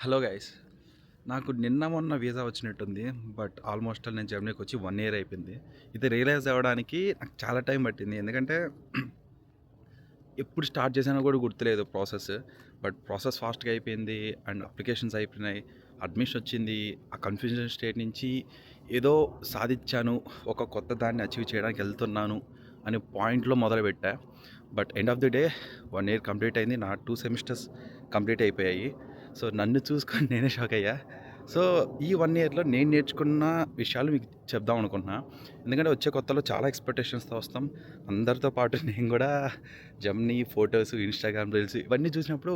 Hello guys. నాకు నిన్న మొన్న వీసా వచ్చినట్టుంది. బట్ ఆల్మోస్ట్ నేను జర్మనీకి వచ్చి 1 ఇయర్ అయిపోయింది. ఇది రియలైజ్ అవ్వడానికి నాకు చాలా టైం పట్టింది. ఎందుకంటే ఎప్పుడు స్టార్ట్ చేశానో కూడా గుర్తులేదు ప్రాసెస్. బట్ ప్రాసెస్ ఫాస్ట్‌గా అయిపోయింది. అండ్ అప్లికేషన్స్ అయిపోయినాయి. అడ్మిషన్ వచ్చింది. ఆ కన్‌ఫ్యూజన్ స్టేట్ నుంచి ఏదో సాధిచ్చాను. ఒక కొత్త దాన్ని అచీవ్ చేయడానికి వెళ్తున్నాను అనే పాయింట్‌లో మొదలుపెట్టా. But end of the day 1 year complete అయింది. నా 2 సెమిస్టర్స్ కంప్లీట్ అయిపోయాయి. సో నన్ను చూసుకొని నేనే షాక్ అయ్యా. సో ఈ 1 ఇయర్‌లో నేను నేర్చుకున్న విషయాలు మీకు చెప్దాం అనుకుంటున్నా. ఎందుకంటే వచ్చే కొత్తలో చాలా ఎక్స్‌పెక్టేషన్స్‌తో వస్తాం. అందరితో పాటు నేను కూడా జెమినీ ఫోటోస్, ఇన్‌స్టాగ్రామ్ రీల్స్ ఇవన్నీ చూసినప్పుడు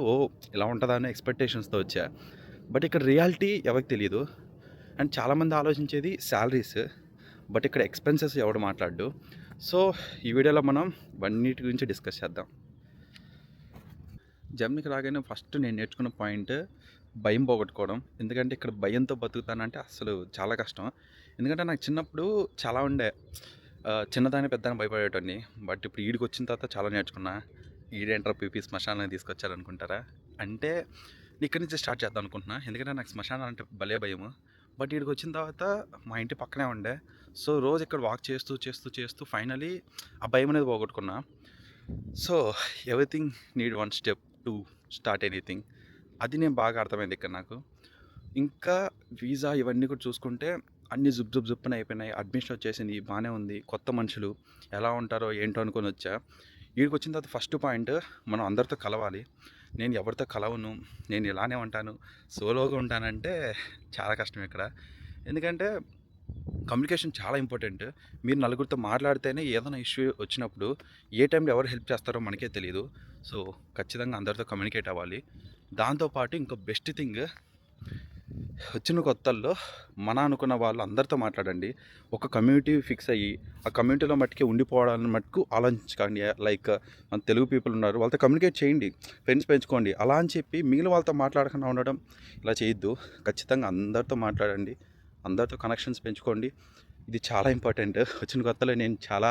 ఇలా ఉంటదా అని ఎక్స్‌పెక్టేషన్స్‌తో వచ్చా. బట్ ఇక్కడ రియాలిటీ ఎవరికి తెలీదు. అండ్ చాలామంది ఆలోచించేది సాలరీస్. బట్ ఇక్కడ ఎక్స్‌పెన్సెస్ ఎవడు మాట్లాడడు. సో ఈ వీడియోలో మనం ఇవన్నిటి గురించి డిస్కస్ చేద్దాం. జర్మనీకి రాగానే ఫస్ట్ నేను నేర్చుకున్న పాయింట్ భయం పోగొట్టుకోవడం. ఎందుకంటే ఇక్కడ భయంతో బతుకుతానంటే అస్సలు చాలా కష్టం. ఎందుకంటే నాకు చిన్నప్పుడు చాలా ఉండే. చిన్నదాన్ని పెద్దాన్ని భయపడేటోడిని. బట్ ఇప్పుడు ఈడికొచ్చిన తర్వాత చాలా నేర్చుకున్నా. ఈడేంట్రా పీపీ శ్మశానానికి తీసుకొచ్చారనుకుంటారా? అంటే ఇక్కడి నుంచి స్టార్ట్ చేద్దాం అనుకుంటున్నా. ఎందుకంటే నాకు శ్మశానం అంటే భలే భయము. బట్ ఈడికొచ్చిన తర్వాత మా ఇంటి పక్కనే ఉండే. సో రోజు ఇక్కడ వాక్ చేస్తూ చేస్తూ చేస్తూ ఫైనలీ ఆ భయం అనేది పోగొట్టుకున్నా. So everything need one step to start anything. అది నేను బాగా అర్థమైంది ఇక్కడ నాకు. ఇంకా వీసా ఇవన్నీ కూడా చూసుకుంటే అన్నీ జుప్పున అయిపోయినాయి. అడ్మిషన్ వచ్చేసింది, బాగానే ఉంది. కొత్త మనుషులు ఎలా ఉంటారో ఏంటో అనుకొని వచ్చా. ఈడికి వచ్చిన తర్వాత ఫస్ట్ పాయింట్, మనం అందరితో కలవాలి. నేను ఎవరితో కలవను, నేను ఇలానే ఉంటాను, సోలోగా ఉంటానంటే చాలా కష్టం ఇక్కడ. ఎందుకంటే కమ్యూనికేషన్ చాలా ఇంపార్టెంట్. మీరు నలుగురితో మాట్లాడితేనే ఏదైనా ఇష్యూ వచ్చినప్పుడు ఏ టైంలో ఎవరు హెల్ప్ చేస్తారో మనకే తెలియదు. సో ఖచ్చితంగా అందరితో కమ్యూనికేట్ అవ్వాలి. దాంతోపాటు ఇంకో బెస్ట్ థింగ్, వచ్చిన కొత్తల్లో మన అనుకున్న వాళ్ళు అందరితో మాట్లాడండి. ఒక కమ్యూనిటీ ఫిక్స్ అయ్యి ఆ కమ్యూనిటీలో మట్టుకే ఉండిపోవడాన్ని మటుకు ఆలోచించకండి. లైక్ మన తెలుగు పీపుల్ ఉన్నారు, వాళ్ళతో కమ్యూనికేట్ చేయండి, ఫ్రెండ్స్ పెంచుకోండి. అలా అని చెప్పి మిగిలిన వాళ్ళతో మాట్లాడకుండా ఉండడం ఇలా చేయొద్దు. ఖచ్చితంగా అందరితో మాట్లాడండి, అందరితో కనెక్షన్స్ పెంచుకోండి. ఇది చాలా ఇంపార్టెంట్. వచ్చిన కొత్తలో నేను చాలా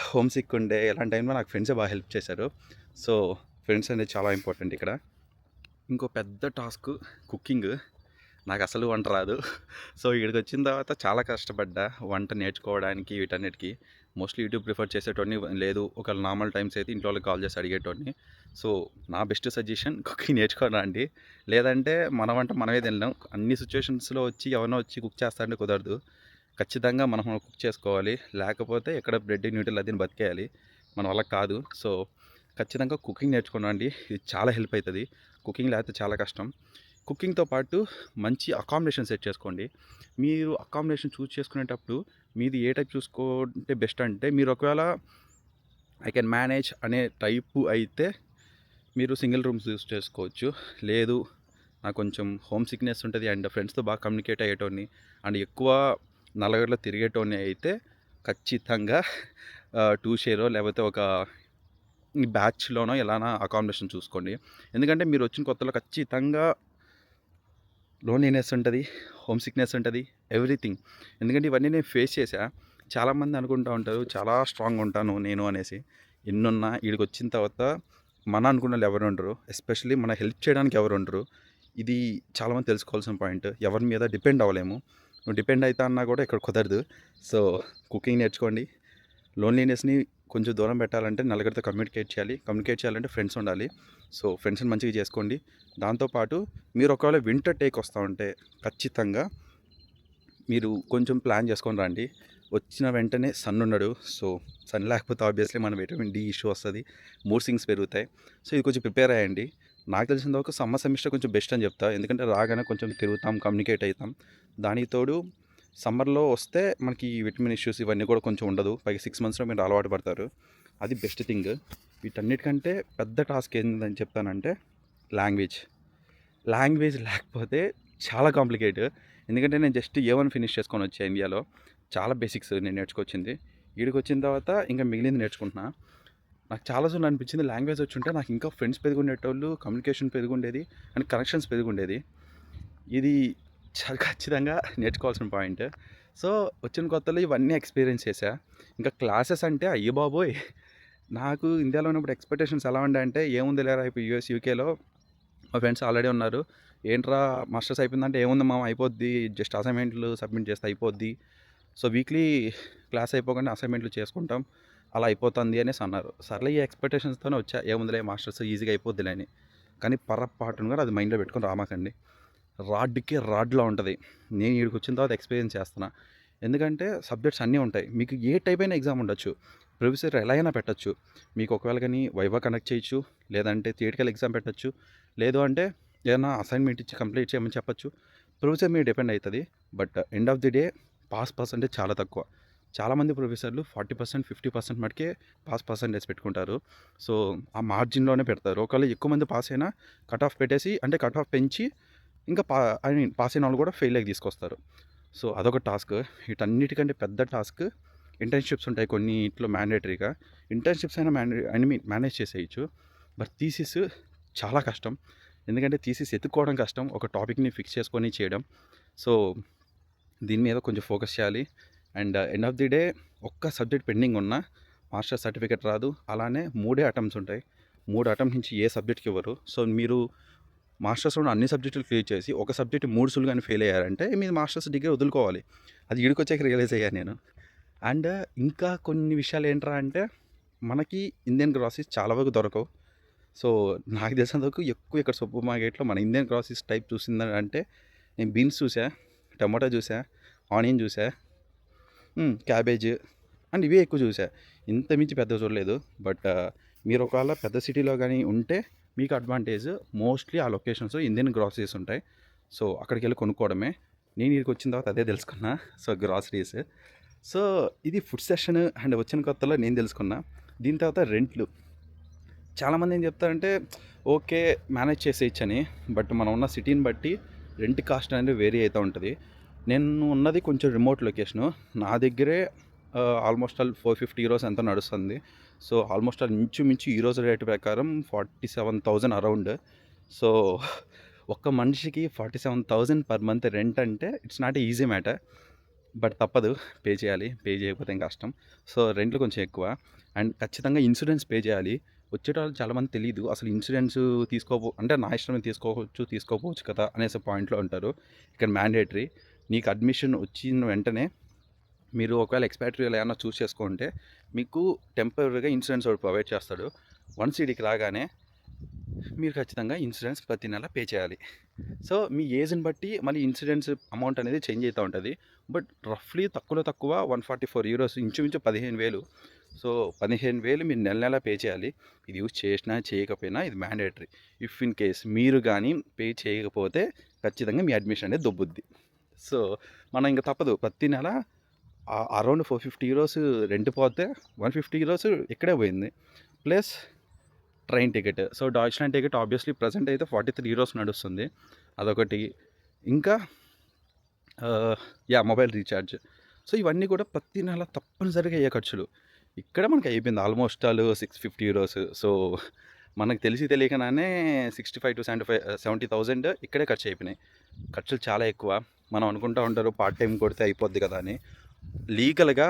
హోమ్ సిక్ ఉండే. ఇలాంటి టైంలో నాకు ఫ్రెండ్సే బాగా హెల్ప్ చేశారు. సో ఫ్రెండ్స్ అనేది చాలా ఇంపార్టెంట్ ఇక్కడ. ఇంకో పెద్ద టాస్క్ కుకింగ్. నాకు అసలు వంట రాదు. సో ఇక్కడికి వచ్చిన తర్వాత చాలా కష్టపడ్డా వంట నేర్చుకోవడానికి వీటన్నిటికీ. మోస్ట్లీ యూట్యూబ్ ప్రిఫర్ చేసేటోడిని. లేదు ఒక నార్మల్ టైమ్స్ అయితే ఇంట్లో వాళ్ళకి కాల్ చేసి అడిగేటోడిని. సో నా బెస్ట్ సజెషన్ కుకింగ్ నేర్చుకోరా అండి. లేదంటే మన వంట మనమే తినలేం. అన్ని సిచ్యువేషన్స్లో వచ్చి ఎవరినో వచ్చి కుక్ చేస్తా అంటే కుదరదు. ఖచ్చితంగా మనం కుక్ చేసుకోవాలి. లేకపోతే ఎక్కడ బ్రెడ్ న్యూడిల్ అది బతికేయాలి. మన వల్ల కాదు. సో ఖచ్చితంగా కుకింగ్ నేర్చుకోండి. ఇది చాలా హెల్ప్ అవుతుంది. కుకింగ్ లేకపోతే చాలా కష్టం. కుకింగ్తో పాటు మంచి అకామిడేషన్ సెట్ చేసుకోండి. మీరు అకామిడేషన్ చూస్ చేసుకునేటప్పుడు మీది ఏ టైప్ చూసుకుంటే బెస్ట్ అంటే, మీరు ఒకవేళ ఐ కెన్ మేనేజ్ అనే టైపు అయితే మీరు సింగిల్ రూమ్స్ యూస్ చేసుకోవచ్చు. లేదు నాకు కొంచెం హోమ్ సిక్నెస్ ఉంటుంది అండ్ ఫ్రెండ్స్తో బాగా కమ్యూనికేట్ అయ్యేటోడిని అండ్ ఎక్కువ నలుగురిలో తిరిగేటోడిని అయితే ఖచ్చితంగా 2 షేరో లేకపోతే ఒక బ్యాచ్‌లోనో ఎలానా అకామిడేషన్ చూసుకోండి. ఎందుకంటే మీరు వచ్చిన కొత్తలో ఖచ్చితంగా లోన్లీనెస్ ఉంటుంది, హోమ్ సిక్నెస్ ఉంటుంది, ఎవ్రీథింగ్. ఎందుకంటే ఇవన్నీ నేను ఫేస్ చేశా. చాలామంది అనుకుంటూ ఉంటారు చాలా స్ట్రాంగ్గా ఉంటాను నేను అనేసి. ఎన్నున్నా ఈడికి వచ్చిన తర్వాత మన అనుకున్న వాళ్ళు ఎవరు ఉండరు. ఎస్పెషల్లీ మన హెల్ప్ చేయడానికి ఎవరు ఉండరు. ఇది చాలామంది తెలుసుకోవాల్సిన పాయింట్. ఎవరి మీద డిపెండ్ అవ్వలేము. నువ్వు డిపెండ్ అవుతా అన్నా కూడా ఇక్కడ కుదరదు. సో కుకింగ్ నేర్చుకోండి. లోన్లీనెస్ని కొంచెం దూరం పెట్టాలంటే నలుగురితో కమ్యూనికేట్ చేయాలి. కమ్యూనికేట్ చేయాలంటే ఫ్రెండ్స్ ఉండాలి. సో ఫ్రెండ్స్ని మంచిగా చేసుకోండి. దాంతోపాటు మీరు ఒకవేళ వింటర్ టేక్ వస్తూ ఉంటే ఖచ్చితంగా మీరు కొంచెం ప్లాన్ చేసుకొని రండి. వచ్చిన వెంటనే సన్ ఉండడు. సో సన్ లేకపోతే ఆబ్వియస్లీ మన విటమిన్ డి ఇష్యూ వస్తుంది, మూడ్ స్వింగ్స్ పెరుగుతాయి. సో ఇది కొంచెం ప్రిపేర్ అయ్యండి. నాకు తెలిసినంత వరకు సమ్మర్ సెమిస్టర్ కొంచెం బెస్ట్ అని చెప్తా. ఎందుకంటే రాగానే కొంచెం తిరుగుతాం, కమ్యూనికేట్ అవుతాం. దానికి తోడు సమ్మర్లో వస్తే మనకి విటమిన్ ఇష్యూస్ ఇవన్నీ కూడా కొంచెం ఉండదు. పైగా 6 మంత్స్లో మీరు అలవాటు పడతారు. అది బెస్ట్ థింగ్. వీటన్నిటికంటే పెద్ద టాస్క్ ఏంటని చెప్తానంటే లాంగ్వేజ్. లాంగ్వేజ్ లేకపోతే చాలా కాంప్లికేట్. ఎందుకంటే నేను జస్ట్ A1 ఫినిష్ చేసుకొని వచ్చా ఇండియాలో. చాలా బేసిక్స్ నేను నేర్చుకొచ్చింది. ఈడికి వచ్చిన తర్వాత ఇంకా మిగిలింది నేర్చుకుంటున్నా. నాకు చాలా సార్లు అనిపించింది లాంగ్వేజ్ వచ్చి ఉంటే నాకు ఇంకా ఫ్రెండ్స్ పెరుగుండేటోళ్ళు, కమ్యూనికేషన్ పెరుగుండేది అండ్ కనెక్షన్స్ పెరుగుండేది. ఇది చాలా ఖచ్చితంగా నేర్చుకోవాల్సిన పాయింట్. సో వచ్చిన కొత్తలో ఇవన్నీ ఎక్స్పీరియన్స్ చేశా. ఇంకా క్లాసెస్ అంటే అయ్య బాబోయ్! నాకు ఇండియాలో ఉన్నప్పుడు ఎక్స్పెక్టేషన్స్ ఎలా ఉండే అంటే ఏముంది లేరా ఇప్పుడు యూఎస్, యూకేలో మా ఫ్రెండ్స్ ఆల్రెడీ ఉన్నారు. ఏంట్రా మాస్టర్స్ అయిపోయిందంటే ఏముంది మామ అయిపోద్ది. జస్ట్ అసైన్మెంట్లు సబ్మిట్ చేస్తే అయిపోద్ది. సో వీక్లీ క్లాస్ అయిపోగానే అసైన్మెంట్లు చేసుకుంటాం. అలా అయిపోతుంది అనేసి అన్నారు. సర్లే ఈ ఎక్స్‌పెక్టేషన్స్‌తోనే వచ్చా. ఏముందిలే మాస్టర్స్ ఈజీగా అయిపోద్దిలే అని. కానీ పొరపాటున కూడా అది మైండ్‌లో పెట్టుకొని రామాకండి. రాడ్‌కి రాడ్‌లా ఉంటది. నేను ఈడికొచ్చిన తర్వాత ఎక్స్‌పీరియన్స్ చేస్తున్నా. ఎందుకంటే సబ్జెక్ట్స్ అన్నీ ఉంటాయి. మీకు ఏ టైప్ అయిన ఎగ్జామ్ ఉండొచ్చు. ప్రొఫెసర్ ఎలా అయినా పెట్టొచ్చు. మీకు ఒకవేళ గాని వైవా కండక్ట్ చేయొచ్చు. లేదంటే థియరిటికల్ ఎగ్జామ్ పెట్టొచ్చు. లేదు అంటే ఏదైనా అసైన్‌మెంట్ ఇచ్చి కంప్లీట్ చేయమని చెప్పొచ్చు. ప్రొఫెసర్ మీద డిపెండ్ అయితది. But end of the day pass percentage చాలా తక్కువ. చాలామంది ప్రొఫెసర్లు 40%, 50% మటుకే పాస్ పర్సెంటేజ్ పెట్టుకుంటారు. సో ఆ మార్జిన్‌లోనే పెడతారు. ఒకవేళ ఎక్కువ మంది పాస్ అయినా కట్ ఆఫ్ పెట్టేసి అంటే కట్ ఆఫ్ పెంచి ఇంకా ఐ మీన్ పాస్ అయిన వాళ్ళు కూడా ఫెయిల్ అయ్యి తీసుకొస్తారు. సో అదొక టాస్క్. వీటన్నిటికంటే పెద్ద టాస్క్ ఇంటర్న్‌షిప్స్ ఉంటాయి కొన్నిట్లో మ్యాండేటరీగా. ఇంటర్న్‌షిప్స్ అయినా ఐ మీన్ మేనేజ్ చేసేయచ్చు. బట్ థీసిస్ చాలా కష్టం. ఎందుకంటే థీసిస్ ఎతుక్కోవడం కష్టం. ఒక టాపిక్‌ని ఫిక్స్ చేసుకొని చేయడం. సో దీని మీద కొంచెం ఫోకస్ చేయాలి. And end of the day ఒక్క సబ్జెక్ట్ పెండింగ్ ఉన్నా మాస్టర్స్ సర్టిఫికేట్ రాదు. అలానే 3 అటెంప్ట్స్ ఉంటాయి. 3 అటెంప్ట్ నుంచి ఏ సబ్జెక్ట్‌కి ఇవ్వరు. సో మీరు మాస్టర్స్‌లో అన్ని సబ్జెక్టులు క్లియర్ చేసి ఒక సబ్జెక్ట్ 3 సులు గాని ఫెయిల్ అయ్యారంటే మీరు మాస్టర్స్ డిగ్రీ వదులుకోవాలి. అది ఈడికొచ్చాక రియలైజ్ అయ్యాను నేను. అండ్ ఇంకా కొన్ని విషయాలు ఏంట్రా అంటే మనకి ఇండియన్ గ్రాసరీస్ చాలా వరకు దొరకవు. సో నాకు తెలిసినంత వరకు ఎక్కువ ఇక్కడ సూపర్ మార్కెట్‌లో మన ఇండియన్ గ్రాసరీస్ టైప్ చూసిందంటే నేను బీన్స్ చూసా, టమాటా చూసా, ఆనియన్ చూసా, క్యాబేజ్ అండ్ ఇవే ఎక్కువ చూసా. ఇంత మించి పెద్దగా చూడలేదు. బట్ మీరు ఒకవేళ పెద్ద సిటీలో గానీ ఉంటే మీకు అడ్వాంటేజ్ మోస్ట్లీ ఆ లొకేషన్స్ ఇండియన్ గ్రాసరీస్ ఉంటాయి. సో అక్కడికెళ్ళి కొనుక్కోవడమే. నేను ఈడికి వచ్చిన తర్వాత అదే తెలుసుకున్నా. So groceries. సో ఇది ఫుడ్ సెషన్ అండ్ వచ్చిన కొత్తలో నేను తెలుసుకున్నా. దీని తర్వాత రెంట్లు. చాలామంది ఏం చెప్తారంటే ఓకే మేనేజ్ చేసేయచ్చని. బట్ మనం ఉన్న సిటీని బట్టి రెంట్ కాస్ట్ అనేది వేరీ అవుతూ ఉంటుంది. నేను ఉన్నది కొంచెం రిమోట్ లొకేషను. నా దగ్గరే ఆల్మోస్ట్ ఆల్ 450 యూరోస్ ఎంతో నడుస్తుంది. సో ఆల్మోస్ట్ ఆల్ ఇంచుమించు ఈ రోజు రేటు ప్రకారం 47,000 అరౌండ్. సో ఒక్క మనిషికి 47,000 పర్ మంత్ రెంట్ అంటే it's not easy matter. But తప్పదు, పే చేయాలి. పే చేయకపోతే ఇంకా కష్టం. సో రెంట్లు కొంచెం ఎక్కువ. అండ్ ఖచ్చితంగా ఇన్సూరెన్స్ పే చేయాలి. వచ్చేటోళ్ళు చాలామంది తెలీదు. అసలు ఇన్సూరెన్స్ అంటే నా ఇష్టమే తీసుకోవచ్చు, తీసుకోకపోవచ్చు కదా అనేసి పాయింట్లో ఉంటారు. ఇక్కడ మ్యాండేటరీ. నీకు అడ్మిషన్ వచ్చిన వెంటనే మీరు ఒకవేళ ఎక్స్‌పాట్రియేట్లో ఏమన్నా చూస్ చేసుకుంటే మీకు టెంపరరీగా ఇన్సూరెన్స్ వాడు ప్రొవైడ్ చేస్తాడు. వన్స్ ఈడికి రాగానే మీరు ఖచ్చితంగా ఇన్సూరెన్స్ ప్రతి నెల పే చేయాలి. సో మీ ఏజ్ని బట్టి మళ్ళీ ఇన్సూరెన్స్ అమౌంట్ అనేది చేంజ్ అవుతూ ఉంటుంది. బట్ రఫ్లీ తక్కువలో తక్కువ 144 యూరోస్ ఇంచుమించు 15,000. సో 15,000 మీరు నెల నెల పే చేయాలి. ఇది యూజ్ చేసినా చేయకపోయినా ఇది మ్యాండేటరీ. ఇఫ్ ఇన్ కేస్ మీరు కానీ పే చేయకపోతే ఖచ్చితంగా మీ అడ్మిషన్ అనేది దొబ్బుద్ది. సో మనం ఇంక తప్పదు. ప్రతి నెల అరౌండ్ 450 యూరోస్ రెంట్ పోతే 150 యూరోస్ ఇక్కడే పోయింది. Plus train ticket. So Deutschland ticket obviously present అయితే 43 యూరోస్ నడుస్తుంది. అదొకటి. ఇంకా మొబైల్ రీఛార్జ్. సో ఇవన్నీ కూడా ప్రతి నెల తప్పనిసరిగా అయ్యే ఖర్చులు. ఇక్కడ మనకి అయిపోయింది ఆల్మోస్ట్ ఆల్ 650 యూరోస్. సో మనకు తెలిసి తెలియకనే 65,000-70,000 ఇక్కడే ఖర్చు అయిపోయినాయి. ఖర్చులు చాలా ఎక్కువ. మనం అనుకుంటూ ఉంటారు పార్ట్ టైం కొడితే అయిపోద్ది కదా అని. లీగల్‌గా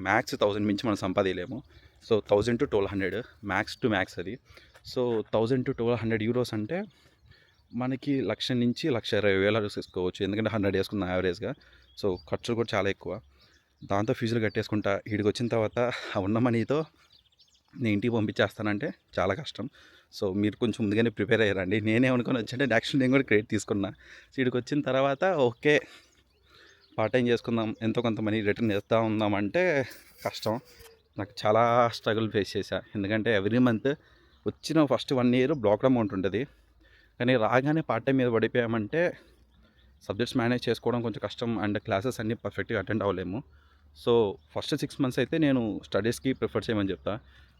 మ్యాక్స్ 1,000 మించి మనం సంపాదించలేము. సో 1,000-1,200 మ్యాక్స్ టు మ్యాక్స్ అది. సో 1,000-1,200 యూరోస్ అంటే మనకి 1,00,000 నుంచి 1,20,000 తీసుకోవచ్చు. ఎందుకంటే 100 వేసుకున్న యావరేజ్‌గా. సో ఖర్చులు కూడా చాలా ఎక్కువ. దాంతో ఫీజులు కట్టేసుకుంటా ఈడికి వచ్చిన తర్వాత ఆ ఉన్న మనీతో నేను ఇంటికి పంపించేస్తానంటే చాలా కష్టం. సో మీరు కొంచెం ముందుగానే ప్రిపేర్ అయ్యారండి. నేనేమనుకొని వచ్చానంటే యాక్చువల్లీ నేను కూడా క్రెడిట్ తీసుకున్నా. సో ఈడికి వచ్చిన తర్వాత ఓకే పార్ట్ టైం చేసుకుందాం, ఎంతో కొంత మనీ రిటర్న్ చేస్తూ ఉందామంటే కష్టం. నాకు చాలా స్ట్రగుల్ ఫేస్ చేశా. ఎందుకంటే ఎవ్రీ మంత్ వచ్చిన ఫస్ట్ 1 ఇయర్ బ్లాక్డ్ అమౌంట్ ఉంటుంది. కానీ రాగానే పార్ట్ టైం మీద పడిపోయామంటే సబ్జెక్ట్స్ మేనేజ్ చేసుకోవడం కొంచెం కష్టం. అండ్ క్లాసెస్ అన్నీ పర్ఫెక్ట్గా అటెండ్ అవ్వలేము. సో ఫస్ట్ 6 మంత్స్ అయితే నేను స్టడీస్కి ప్రిఫర్ చేయమని చెప్తా.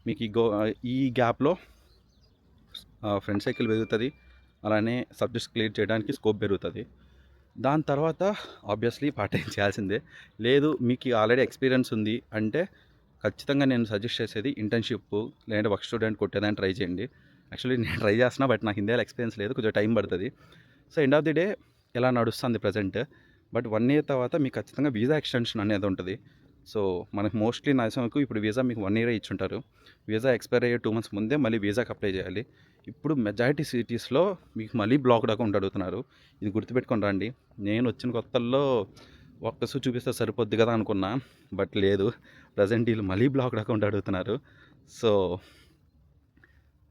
మీకు ఈ గ్యాప్లో ఫ్రెండ్ సర్కిల్ పెరుగుతుంది. అలానే సబ్జెక్ట్స్ క్లియర్ చేయడానికి స్కోప్ పెరుగుతుంది. దాని తర్వాత ఆబ్వియస్లీ పార్ట్ టైం చేయాల్సిందే. లేదు మీకు ఆల్రెడీ ఎక్స్పీరియన్స్ ఉంది అంటే ఖచ్చితంగా నేను సజెస్ట్ చేసేది ఇంటర్న్‌షిప్ లేదంటే వర్క్ స్టూడెంట్ కొట్టేదాన్ని ట్రై చేయండి. యాక్చువల్లీ నేను ట్రై చేస్తున్నా. బట్ నాకు ఇండియాలో ఎక్స్పీరియన్స్ లేదు. కొంచెం టైం పడుతుంది. So end of the day ఇలా నడుస్తుంది ప్రెజెంట్. బట్ 1 ఇయర్ తర్వాత మీకు ఖచ్చితంగా వీసా ఎక్స్టెన్షన్ అనేది ఉంటుంది. సో మనకు మోస్ట్లీ నా విషయంకు ఇప్పుడు వీసా మీకు 1 ఇయరే ఇచ్చుంటారు. వీసా ఎక్స్‌పైర్ అయ్యే 2 మంత్స్ ముందే మళ్ళీ వీసాకి అప్లై చేయాలి. ఇప్పుడు మెజారిటీ సిటీస్‌లో మీకు మళ్ళీ బ్లాక్డ్ అకౌంట్ అడుగుతున్నారు. ఇది గుర్తుపెట్టుకొని రండి. నేను వచ్చిన కొత్తల్లో ఒక్కసు చూపిస్తే సరిపోద్ది కదా అనుకున్నా. బట్ లేదు. ప్రెజెంట్ ఈళ్ళు మళ్ళీ బ్లాక్డ్ అకౌంట్ అడుగుతున్నారు. సో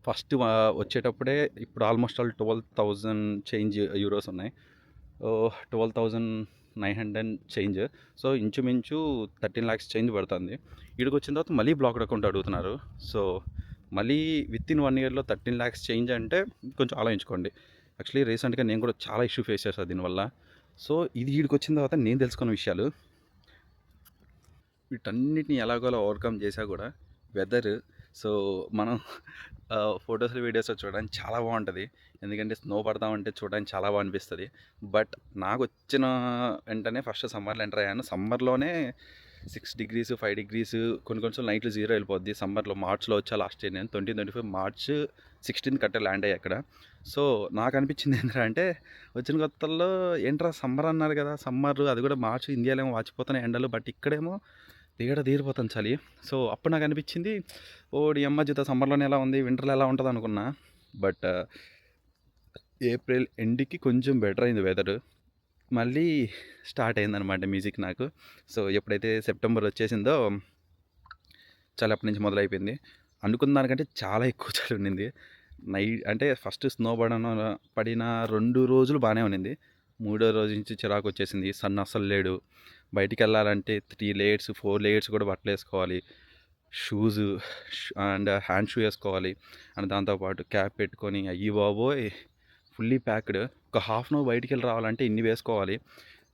ఫస్ట్ వచ్చేటప్పుడే ఇప్పుడు ఆల్మోస్ట్ ఆల్ 12,000 చేంజ్ యూరోస్ ఉన్నాయి. 12,900 చేంజ్. సో ఇంచుమించు 13 లాక్స్ చేంజ్ పడుతుంది. ఈడికి వచ్చిన తర్వాత మళ్ళీ బ్లాక్డ్ అకౌంట్ అడుగుతున్నారు. సో మళ్ళీ వితిన్ 1 ఇయర్లో 13 లాక్స్ చేంజ్ అంటే కొంచెం ఆలోచించుకోండి. యాక్చువల్లీ రీసెంట్గా నేను కూడా చాలా ఇష్యూ ఫేస్ చేశాను దీనివల్ల. సో ఇది ఈడికి వచ్చిన తర్వాత నేను తెలుసుకున్న విషయాలు వీటన్నిటిని ఎలాగోలా ఓవర్కమ్ చేశా కూడా వెదర్. సో మనం ఫొటోస్లో వీడియోస్లో చూడడానికి చాలా బాగుంటుంది. ఎందుకంటే స్నో పడతా ఉంటే చూడడానికి చాలా బాగా అనిపిస్తుంది. బట్ నాకు వచ్చిన వెంటనే ఫస్ట్ సమ్మర్లో ఎంటర్ అయ్యాను. సమ్మర్లోనే 6 degrees 5 degrees కొన్ని కొన్నిసార్లు నైట్లు 0 వెళ్ళిపోద్ది. సమ్మర్లో మార్చ్లో వచ్చా లాస్ట్ ఇయర్ నేను 2025 మార్చ్ 16 కట్టే ల్యాండ్ అయ్యా అక్కడ. సో నాకు అనిపించింది ఏంటంటే వచ్చిన కొత్తల్లో ఏంట్రా సమ్మర్ అన్నారు కదా, సమ్మర్ అది కూడా మార్చ్, ఇండియాలో ఏమో వాచిపోతున్నాయి ఎండలు, బట్ ఇక్కడేమో తీరిపోతాను చలి. సో అప్పుడు నాకు అనిపించింది ఓడి అమ్మ జీత సమ్మర్లోనే ఎలా ఉంది, వింటర్లో ఎలా ఉంటుంది అనుకున్నా. బట్ ఏప్రిల్ ఎండ్కి కొంచెం బెటర్ అయింది వెదర్. మళ్ళీ స్టార్ట్ అయిందనమాట మ్యూజిక్ నాకు. సో ఎప్పుడైతే సెప్టెంబర్ వచ్చేసిందో చలి అప్పటి నుంచి మొదలైపోయింది. అనుకున్న దానికంటే చాలా ఎక్కువ చలి ఉండింది. అంటే ఫస్ట్ స్నో పడిన 2 రోజులు బాగానే ఉన్నింది. 3వ రోజు నుంచి చిరాకు వచ్చేసింది. సన్ అస్సలు లేడు. బయటికి వెళ్ళాలంటే 3 లేయర్స్ 4 లేయర్స్ కూడా బట్టలు వేసుకోవాలి. షూస్ అండ్ హ్యాండ్ షూ వేసుకోవాలి. అండ్ దాంతోపాటు క్యాప్ పెట్టుకొని అయ్యి బాబోయ్ ఫుల్లీ ప్యాక్డ్. ఒక హాఫ్ అన్ అవర్ బయటికి వెళ్ళి రావాలంటే ఇన్ని వేసుకోవాలి.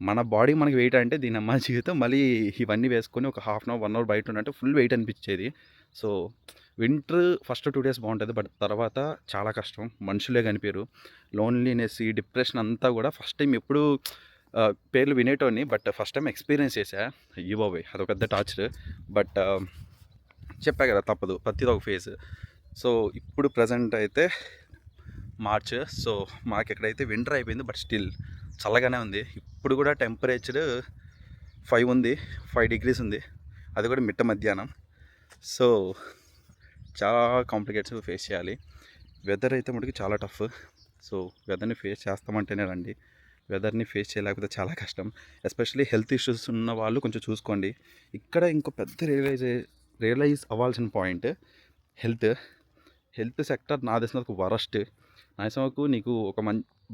మన బాడీ మనకి వెయిట్ అంటే దీని అమ్మ జీవితం. మళ్ళీ ఇవన్నీ వేసుకొని ఒక హాఫ్ అన్ అవర్ 1 అవర్ బయట ఉన్నట్టు ఫుల్ వెయిట్ అనిపించేది. సో వింటర్ ఫస్ట్ 2 డేస్ బాగుంటుంది. బట్ తర్వాత చాలా కష్టం. మనుషులే కనిపించరు. లోన్లీనెస్, ఈ డిప్రెషన్ అంతా కూడా ఫస్ట్ టైం ఎప్పుడు పేర్లు వినేటోని, బట్ ఫస్ట్ టైం ఎక్స్పీరియన్స్ చేశా. అయ్యో బాబోయ్ అదొక పెద్ద టార్చర్. బట్ చెప్పా కదా తప్పదు, ప్రతిది ఒక ఫేజ్. సో ఇప్పుడు ప్రజెంట్ అయితే మార్చ్. సో మాకు ఎక్కడైతే వింటర్ అయిపోయింది, బట్ స్టిల్ చల్లగానే ఉంది. ఇప్పుడు కూడా టెంపరేచర్ 5 ఉంది, 5 degrees ఉంది. అది కూడా మిట్ట మధ్యాహ్నం. సో చాలా కాంప్లికేట్స్ ఫేస్ చేయాలి. వెదర్ అయితే మటుకు చాలా టఫ్. సో వెదర్ని ఫేస్ చేస్తామంటేనే రండి. వెదర్ని ఫేస్ చేయలేకపోతే చాలా కష్టం. ఎస్పెషల్లీ హెల్త్ ఇష్యూస్ ఉన్న వాళ్ళు కొంచెం చూసుకోండి. ఇక్కడ ఇంకో పెద్ద రియలైజ్ అవ్వాల్సిన పాయింట్ హెల్త్ సెక్టర్ నా తెలిసినందుకు వరస్ట్. నా తెలిసినందుకు నీకు ఒక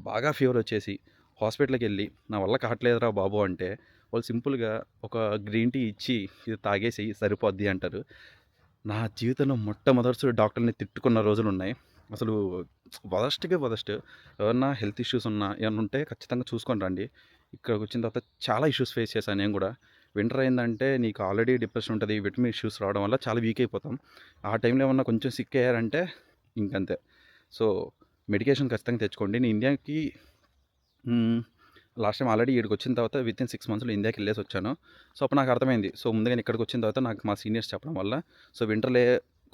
బాగా ఫీవర్ వచ్చేసి హాస్పిటల్కి వెళ్ళి నా వల్ల కావట్లేదురా బాబు అంటే వాళ్ళు సింపుల్గా ఒక గ్రీన్ టీ ఇచ్చి ఇది తాగేసి సరిపోద్ది అంటారు. నా జీవితంలో మొట్టమొదటిసారి డాక్టర్ని తిట్టుకున్న రోజులు ఉన్నాయి. అసలు వరస్ట్గా వరస్ట్. ఎవరన్నా హెల్త్ ఇష్యూస్ ఉన్నా ఏమన్నా ఉంటే ఖచ్చితంగా చూసుకొని రండి. ఇక్కడికి వచ్చిన తర్వాత చాలా ఇష్యూస్ ఫేస్ చేశాను నేను కూడా. వింటర్ అయిందంటే నీకు ఆల్రెడీ డిప్రెషన్ ఉంటుంది. విటమిన్ ఇష్యూస్ రావడం వల్ల చాలా వీక్ అయిపోతాం. ఆ టైంలో ఏమన్నా కొంచెం సిక్ అయ్యారంటే ఇంకంతే. సో మెడికేషన్ ఖచ్చితంగా తెచ్చుకోండి. నేను ఇండియాకి లాస్ట్ టైం ఆల్రెడీ ఇక్కడికి వచ్చిన తర్వాత వితిన్ 6 monthsలో ఇండియాకి వెళ్ళేసి వచ్చాను. సో అప్పుడు నాకు అర్థమైంది. సో ముందుగా ఇక్కడికి వచ్చిన తర్వాత నాకు మా సీనియర్స్ చెప్పడం వల్ల సో వింటర్లే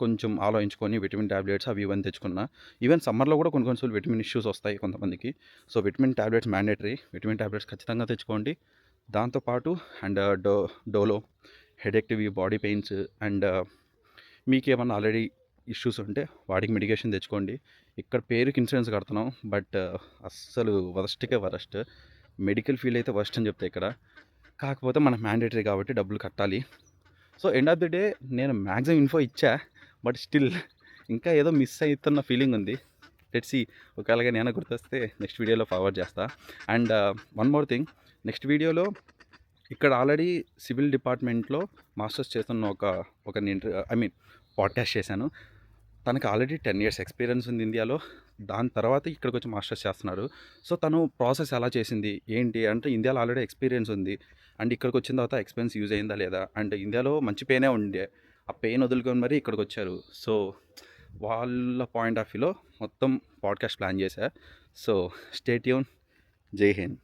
కొంచెం ఆలోచించుకొని విటమిన్ ట్యాబ్లెట్స్ అవి ఇవన్నీ తెచ్చుకున్నా. ఈవెన్ సమ్మర్లో కూడా కొన్నిసార్లు విటమిన్ ఇష్యూస్ వస్తాయి కొంతమందికి. So vitamin tablets mandatory. Vitamin tablets ఖచ్చితంగా తెచ్చుకోండి. దాంతోపాటు అండ్ డోలో హెడేక్టివ్, బాడీ పెయిన్స్ అండ్ మీకు ఏమన్నా ఆల్రెడీ ఇష్యూస్ ఉంటే వాటికి మెడికేషన్ తెచ్చుకోండి. ఇక్కడ పేరుకి ఇన్సూరెన్స్ కడుతున్నాం, బట్ అస్సలు వరస్ట్కే వరస్ట్. మెడికల్ ఫీల్డ్ అయితే వరస్ట్ అని చెప్తే ఇక్కడ. కాకపోతే మనకు మ్యాండేటరీ కాబట్టి డబ్బులు కట్టాలి. So end of the day నేను మ్యాక్సిమం ఇన్ఫో ఇచ్చా, బట్ స్టిల్ ఇంకా ఏదో మిస్ అవుతున్న ఫీలింగ్ ఉంది. Let's see. ఒకవేళగా నేను గుర్తొస్తే నెక్స్ట్ వీడియోలో ఫార్వర్డ్ చేస్తా. And one more thing, next వీడియోలో ఇక్కడ ఆల్రెడీ సివిల్ డిపార్ట్మెంట్లో మాస్టర్స్ చేస్తున్న ఒక పాడ్కాస్ట్ చేశాను. తనకు ఆల్రెడీ 10 years ఎక్స్పీరియన్స్ ఉంది ఇండియాలో. దాని తర్వాత ఇక్కడికి వచ్చి మాస్టర్స్ చేస్తున్నారు. సో తను ప్రాసెస్ ఎలా చేసింది ఏంటి అంటే ఇండియాలో ఆల్రెడీ ఎక్స్పీరియన్స్ ఉంది. అండ్ ఇక్కడికి వచ్చిన తర్వాత ఎక్స్పెన్స్ యూజ్ అయిందా లేదా, అండ్ ఇండియాలో మంచి పెయినే ఉండే, ఆ పెయిన్ వదులుకొని మరీ ఇక్కడికి వచ్చారు. సో వాళ్ళ పాయింట్ ఆఫ్ వ్యూలో మొత్తం పాడ్కాస్ట్ ప్లాన్ చేశా. So stay tune. జై హింద్.